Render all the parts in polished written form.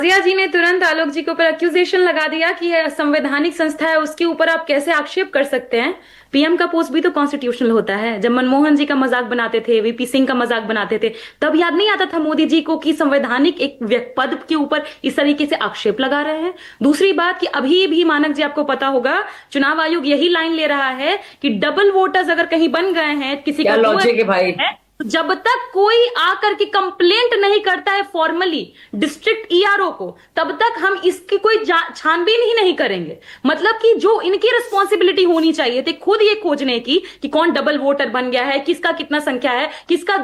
रिया जी ने तुरंत आलोक जी के ऊपर एक्यूजेशन लगा दिया कि यह संवैधानिक संस्था है, उसके ऊपर आप कैसे आक्षेप कर सकते हैं। पीएम का पोस्ट भी तो कॉन्स्टिट्यूशनल होता है। जब मनमोहन जी का मजाक बनाते थे, वीपी सिंह का मजाक बनाते थे, तब याद नहीं आता था मोदी जी को कि संवैधानिक एक पद के ऊपर इस तरीके से आक्षेप लगा रहे हैं। दूसरी बात कि अभी भी मानक जी, आपको पता होगा, चुनाव आयोग यही लाइन ले रहा है कि डबल वोटर्स अगर कहीं बन गए हैं, किसी का लॉजिक है भाई, जब तक कोई आकर के कंप्लेंट नहीं करता है फॉर्मली डिस्ट्रिक्ट ईआरओ को, तब तक हम इसकी कोई छानबीन ही नहीं करेंगे। मतलब कि जो इनकी रिस्पॉन्सिबिलिटी होनी चाहिए थी खुद ये खोजने की कि कौन डबल वोटर बन गया है, किसका कितना संख्या है, किसका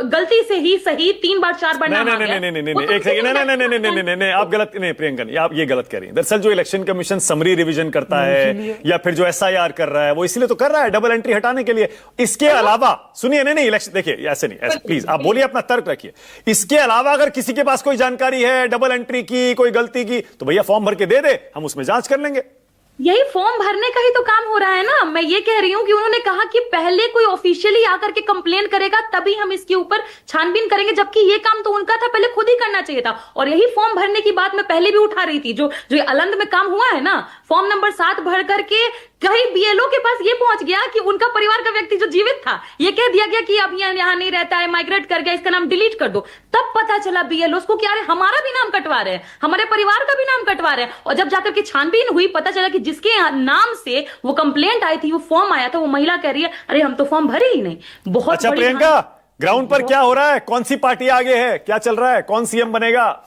गलती से ही सही 3 बार 4 बार नाम आ गया। नहीं, एक सेकंड, नहीं, आप गलत नहीं, प्रियंका, आप ये गलत कह रही हैं। दरअसल जो इलेक्शन कमीशन समरी रिवीजन करता है या फिर जो एसआईआर कर रहा है, वो इसलिए तो कर रहा है डबल एंट्री हटाने के लिए। इसके अलावा सुनिए, नहीं इलेक्शन, देखिए ऐसे नहीं, ऐसे प्लीज आप बोलिए, अपना तर्क रखिए। इसके अलावा अगर किसी के पास कोई जानकारी है डबल एंट्री की, कोई गलती की, तो भैया फॉर्म भर के दे दे, हम उसमें जांच कर लेंगे। यही फॉर्म भरने का ही तो काम हो रहा है ना। मैं ये कह रही हूं कि उन्होंने कहा कि पहले कोई ऑफिशियली आकर के कंप्लेन करेगा तभी हम इसके ऊपर छानबीन करेंगे, जबकि ये काम तो उनका था, पहले खुद ही करना चाहिए था। और यही फॉर्म भरने की बात मैं पहले भी उठा रही थी। जो जो अलंद में काम हुआ है ना, फॉर्म नंबर 7 भर करके कहीं बीएलओ के पास ये पहुंच गया कि उनका परिवार का व्यक्ति जो जीवित था, ये कह दिया गया कि अब यहाँ नहीं रहता है, माइग्रेट कर गया, इसका नाम डिलीट कर दो। तब पता चला बीएलओ को कि अरे हमारा भी नाम कटवा रहे हैं, हमारे परिवार का भी नाम कटवा रहे हैं। और जब जाकर के छानबीन हुई, पता चला कि जिसके नाम से वो कंप्लेंट आई थी, वो फॉर्म आया था, वो महिला कह रही है अरे हम तो फॉर्म भरे ही नहीं। बहुत अच्छा प्रियंका, ग्राउंड पर क्या हो रहा है? कौन सी पार्टी आगे है? क्या चल रहा है? कौन सीएम बनेगा?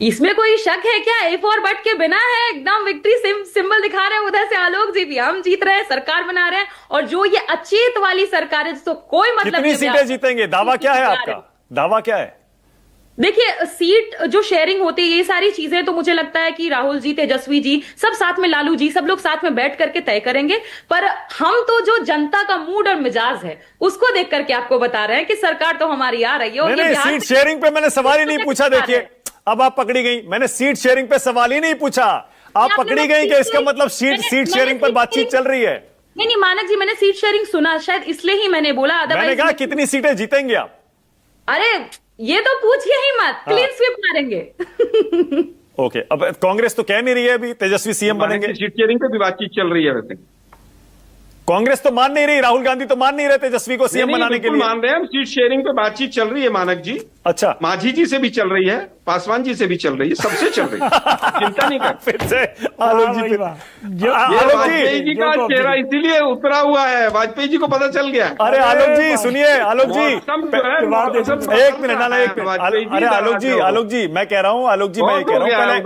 इसमें कोई शक है क्या? ए फॉर बट के बिना है, एकदम विक्ट्री सिंबल दिखा रहे हैं। उधर से आलोक जी भी, हम जीत रहे हैं, सरकार बना रहे हैं। और जो ये अचेत वाली सरकार है जिसको कोई मतलब कितनी सीटें जीतेंगे? दावा क्या है आपका? दावा क्या है? देखिए, सीट जो शेयरिंग होती है, ये सारी चीजें तो मुझे लगता है कि राहुल जी, तेजस्वी जी, सब साथ में, लालू जी, सब लोग साथ में बैठ करके तय करेंगे। पर हम तो जो जनता का मूड और मिजाज है उसको देख करके आपको बता रहे हैं कि सरकार तो हमारी आ रही है। और नहीं, सीट शेयरिंग पे मैंने सवाल ही नहीं पूछा। देखिए, अब आप पकड़ी गई। मैंने सीट शेयरिंग पे सवाल ही नहीं पूछा, आप पकड़ी गई कि इसका मतलब सीट शेयरिंग पर बातचीत चल रही है। नहीं मानक जी, मैंने सीट शेयरिंग सुना, शायद इसलिए ही मैंने बोला। मैंने कहा कितनी सीटें जीतेंगे आप? अरे ये तो पूछिए ही मत, क्लीन स्वीप मारेंगे। ओके, अब कांग्रेस तो कह नहीं रही है अभी तेजस्वी सीएम बनेंगे। सीट शेयरिंग पे भी बातचीत चल रही है। वैसे कांग्रेस तो मान नहीं रही, राहुल गांधी तो मान नहीं रहे तेजस्वी को सीएम बनाने के लिए। मान रहे हैं, सीट शेयरिंग पे बातचीत चल रही है मानक जी। अच्छा, मांझी जी से भी चल रही है, पासवान जी से भी चल रही है, सबसे चल रही है। चिंता नहीं कर। फिर से आलोक जी, वाजपेयी जी का चेहरा इसीलिए उतरा हुआ है, वाजपेयी जी को पता चल गया। अरे आलोक जी सुनिए, आलोक जी एक मिनट, ना एक मिनट। अरे आलोक जी मैं कह रहा हूँ, आलोक जी मैं कह रहा हूँ,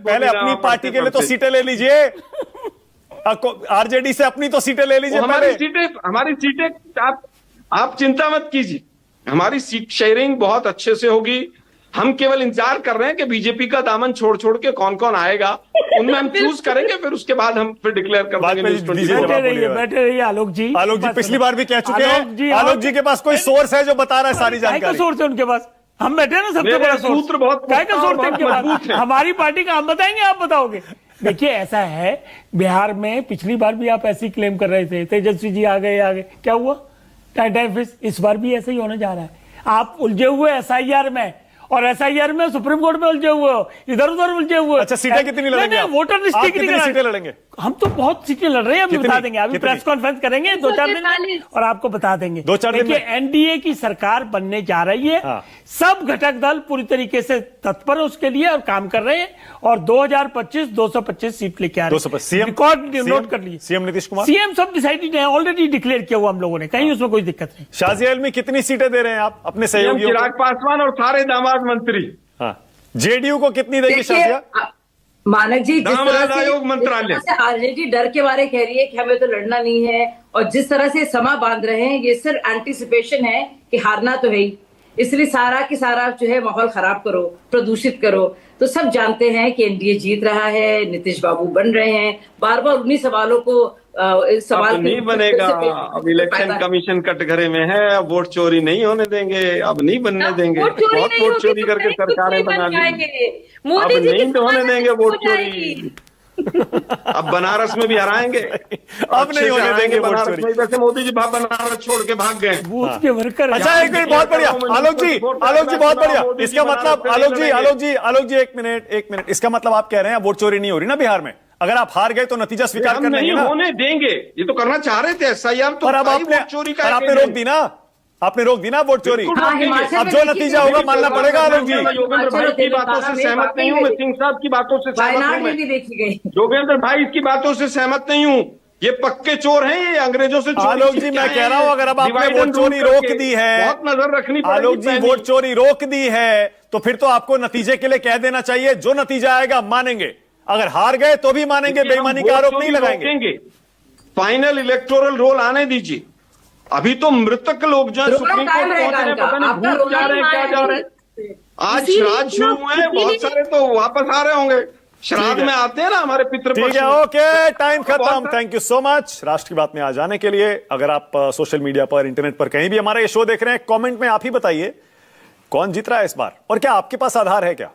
पहले अपनी पार्टी के लिए तो सीटें ले लीजिए, आरजेडी से अपनी तो सीटें ले लीजिए। हमारी सीटें आप चिंता मत कीजिए, हमारी सीट शेयरिंग बहुत अच्छे से होगी। हम केवल इंतजार कर रहे हैं कि बीजेपी का दामन छोड़ छोड़ के कौन कौन आएगा, उनमें हम चूज करेंगे, फिर उसके बाद हम फिर डिक्लेयर कर देंगे। बैठे रहिए आलोक जी। आलोक जी पिछली बार भी कह चुके हैं, आलोक जी के पास कोई सोर्स है जो बता रहा है सारी जानकारी। सोर्स है उनके पास, हम बैठे ना, सबसे बड़ा सूत्र बहुत सोर्स है हमारी पार्टी का। हम बताएंगे, आप बताओगे। देखिए ऐसा है, बिहार में पिछली बार भी आप ऐसी क्लेम कर रहे थे, तेजस्वी जी आ गए, क्या हुआ? Time fish. इस बार भी ऐसा ही होने जा रहा है। आप उलझे हुए एसआईआर में, और एसआईआर में सुप्रीम कोर्ट में उलझे हुए हो, इधर उधर उलझे हुए। अच्छा, सीटें कितनी लड़ेंगे? वोटर लिस्ट कितनी सीटें लड़ेंगे? हम तो बहुत सीटें लड़ रहे हैं, अभी बता देंगे। अभी प्रेस कॉन्फ्रेंस करेंगे 2-4 दिन में और आपको बता देंगे। 2-4 दिन में एनडीए की सरकार बनने जा रही है। सब घटक दल पूरी तरीके से तत्पर है उसके लिए और काम कर रहे हैं। और 2025 225 सीट लेके आ रहे हैं। रिकॉर्ड नोट कर लिए। सीएम नीतीश कुमार, सीएम सब डिसाइडेड है, ऑलरेडी डिक्लेयर किया हुआ हम लोगों ने, कहीं उसमें कोई दिक्कत नहीं। शाजी आलमी कितनी सीटें दे रहे हैं आप अपने सहयोगियों? चिराग पासवान और सारे दामाद मंत्री। हाँ, जेडीयू को कितनी देगी शाजिया? मानक जी, जिस तरह आयोग मंत्रालय से आरजेडी डर के बारे कह रही है कि हमें तो लड़ना नहीं है, और जिस तरह से समा बांध रहे हैं, ये सिर्फ एंटीसिपेशन है कि हारना तो है ही, इसलिए सारा की सारा जो है माहौल खराब करो, प्रदूषित करो। तो सब जानते हैं कि एनडीए जीत रहा है, नीतीश बाबू बन रहे हैं। बार बार उन्हीं सवालों को सवाल नहीं बनेगा। अब इलेक्शन कमीशन कटघरे में है, अब वोट चोरी नहीं होने देंगे, अब नहीं बनने देंगे। बहुत वोट चोरी करके सरकारें बना लेंगे, अब नहीं होने देंगे वोट चोरी। अब बनारस में भी हराएंगे, अब नहीं होने देंगे वोट बनारस चोरी। में। वैसे मोदी जी बनारस छोड़ के भाग गए। बूथ के वर्कर अच्छा एक मिनट, बहुत बढ़िया आलोक जी बहुत बढ़िया। इसका मतलब आलोक जी एक मिनट, इसका मतलब आप कह रहे हैं वोट चोरी नहीं हो रही ना बिहार में? अगर आप हार गए तो नतीजा स्वीकार हम कर नहीं लेंगे ना? होने देंगे, ये तो करना चाह रहे थे SIR, तो पर अब आपने चोरी पर आपने रोक दी ना, आपने रोक दी ना वोट चोरी। बिल्कुल हाँ, रोक देंगे। हिमाचल अब में जो देखिए, नतीजा होगा मानना पड़ेगा आलोक जी। मैं योगेंद्र भाई की बातों से सहमत नहीं हूँ, मैं सिंह साहब की बातों से सहमत वायनाड हूँ। में मैं भी देखी गई। योगेंद्र भाई की बातों से सहमत नहीं हूँ। ये पक्के चोर हैं, ये अंग्रेजों से चोरी आलोक जी सीख के मैं आए कह रहा हूं, हैं। अगर अब आपने Divide वोट and चोरी rule रोक करके दी है, बहुत नजर रखनी पड़ेगी। आलोक जी वोट चोरी रोक दी है, तो फिर तो आपको नतीजे के लिए कह देना चाहिए जो नतीजा आएगा मानेंगे। अगर हार गए तो भी मानेंगे, बेईमानी का आरोप नहीं लगाएंगे। फाइनल इलेक्टोरल रोल आने दीजिए। अभी तो मृतक लोग जो रोल सुप्रीम कायम कोर्ट पहुंच रहेगा रहे हैं, इनका। पता नहीं आपका भूल रोल जा रहे हैं, क्या जा रहे हैं। आज इसीलिए श्राद्ध शुरू हुए हैं, बहुत इसीलिए- सारे तो वापस आ रहे होंगे। श्राद्ध में आते हैं ना हमारे पितृपक्ष ठीक है, में। ओके, टाइम खत्म। बहुत- थैंक यू सो मच राष्ट्र की बात में आ जाने के लिए। अगर आप सोशल मीडिया पर, इंटरनेट पर कहीं भी हमारा ये शो देख रहे हैं, कमेंट में आप ही बताइए कौन जीत रहा है इस बार, और क्या आपके पास आधार है क्या?